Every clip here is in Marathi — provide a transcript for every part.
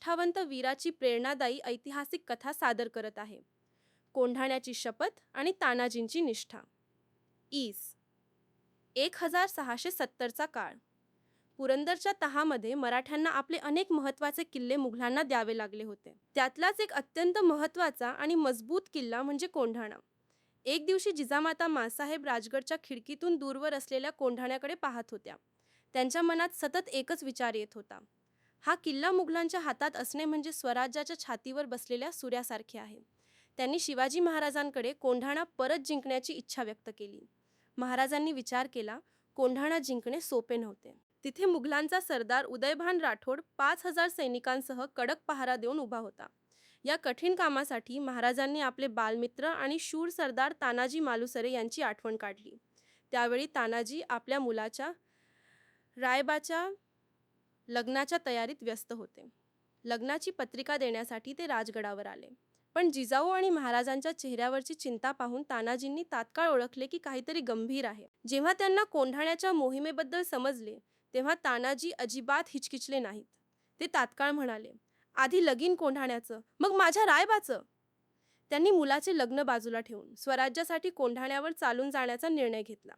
निष्ठावंत वीराची प्रेरणादायी ऐतिहासिक कथा सादर करत आहे. कोंढाण्याची शपथ आणि तानाजींची निष्ठा. ईस 1670चा काळ. पुरंदरच्या तहामध्ये मराठ्यांना आपले अनेक महत्त्वाचे किल्ले मुघलांना द्यावे लागले होते. त्यातलाच एक अत्यंत महत्त्वाचा आणि मजबूत किल्ला म्हणजे कोंढाणा. एक दिवशी जिजामाता माँसाहेब राजगडच्या खिडकीतून दूरवर असलेल्या कोंढाण्याकडे पाहत होत्या. त्यांच्या मनात सतत एकच विचार येत होता. हा किल्ला मुघलांच्या हातात असणे म्हणजे स्वराज्याच्या छातीवर बसलेल्या सूर्यासारखे आहे. त्यांनी शिवाजी महाराजांकडे कोंढाणा परत जिंकण्याची इच्छा व्यक्त केली. महाराजांनी विचार केला, कोंढाणा जिंकणे सोपे नव्हते. तिथे मुघलांचा सरदार उदयभान राठोड 5,000 सैनिकांसह कडक पहारा देऊन उभा होता. या कठीण कामासाठी महाराजांनी आपले बालमित्र आणि शूर सरदार तानाजी मालुसरे यांची आठवण काढली. त्यावेळी तानाजी आपल्या मुलाच्या रायबाच्या लग्नाच्या तयारीत व्यस्त होते. लग्नाची पत्रिका देण्यासाठी ते राजगडावर आले. पण जिजाऊ आणि महाराजांच्या चेहऱ्यावरची चिंता पाहून तानाजींनी तात्काळ ओळखले की काहीतरी गंभीर आहे. जेव्हा त्यांना कोंढाण्याच्या मोहिमेबद्दल समजले तेव्हा तानाजी अजिबात हिचकिचले नाहीत. ते तात्काळ म्हणाले, आधी लगीन कोंढाण्याचं, मग माझ्या रायबाचं. त्यांनी मुलाचे लग्न बाजूला ठेवून स्वराज्यासाठी कोंढाण्यावर चालून जाण्याचा निर्णय घेतला.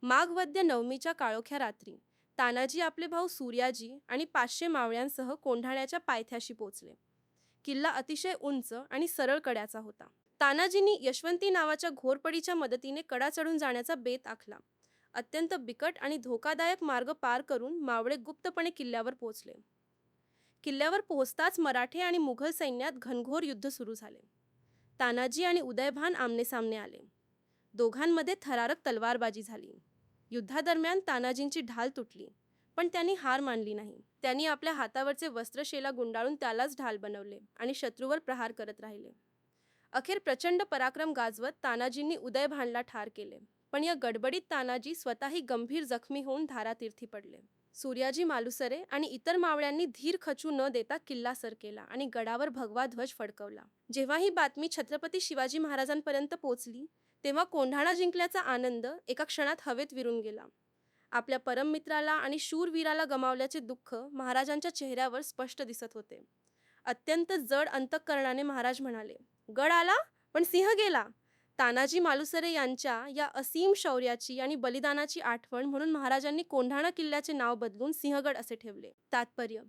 माघ वद्य नवमीच्या काळोख्या रात्री तानाजी आपले भाऊ सूर्याजी आणि 500 मावळ्यांसह कोंढाण्याच्या पायथ्याशी पोचले. किल्ला अतिशय उंच आणि सरळ कड्याचा होता. तानाजींनी यशवंती नावाच्या घोरपडीच्या मदतीने कडा चढून जाण्याचा बेत आखला. अत्यंत बिकट आणि धोकादायक मार्ग पार करून मावळे गुप्तपणे किल्ल्यावर पोहोचले. किल्ल्यावर पोहोचताच मराठे आणि मुघल सैन्यात घनघोर युद्ध सुरू झाले. तानाजी आणि उदयभान आमनेसामने आले. दोघांमध्ये थरारक तलवारबाजी झाली. युद्धादरम्यान तानाजींची ढाल तुटली, पण त्यांनी हार मानली नाही. त्यांनी आपल्या हातावरचे वस्त्रशेला गुंडाळून त्यालाच ढाल बनवले आणि शत्रूवर प्रहार करत राहिले. अखेर प्रचंड पराक्रम गाजवत तानाजींनी उदयभानला ठार केले. पण या गडबडीत तानाजी स्वतःही गंभीर जखमी होऊन धारातीर्थी पडले. सूर्याजी मालुसरे आणि इतर मावळ्यांनी धीर खचू न देता किल्ला सर केला आणि गडावर भगवा ध्वज फडकवला. जेव्हा ही बातमी छत्रपती शिवाजी महाराजांपर्यंत पोहोचली तेव्हा कोंढाणा जिंकल्याचा आनंद एका क्षणात हवेत विरून गेला. आपल्या परममित्राला आणि शूरवीराला गमावल्याचे दुःख महाराजांच्या चेहऱ्यावर स्पष्ट दिसत होते. अत्यंत जड अंतःकरणाने महाराज म्हणाले, गड आला पण सिंह गेला. तानाजी मालुसरे यांच्या या असीम शौर्याची आणि बलिदानाची आठवण म्हणून महाराजांनी कोंढाणा किल्ल्याचे नाव बदलून सिंहगड असे ठेवले. तात्पर्य: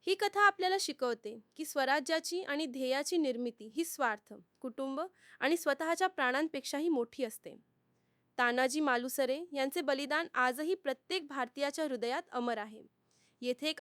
ही कथा आपल्याला शिकवते की स्वराज्याची आणि ध्येयाची निर्मिती ही स्वार्थ, कुटुंब आणि स्वतःच्या प्राणांपेक्षाही मोठी असते. तानाजी मालुसरे यांचे बलिदान आजही प्रत्येक भारतीयाच्या हृदयात अमर आहे. येथे एक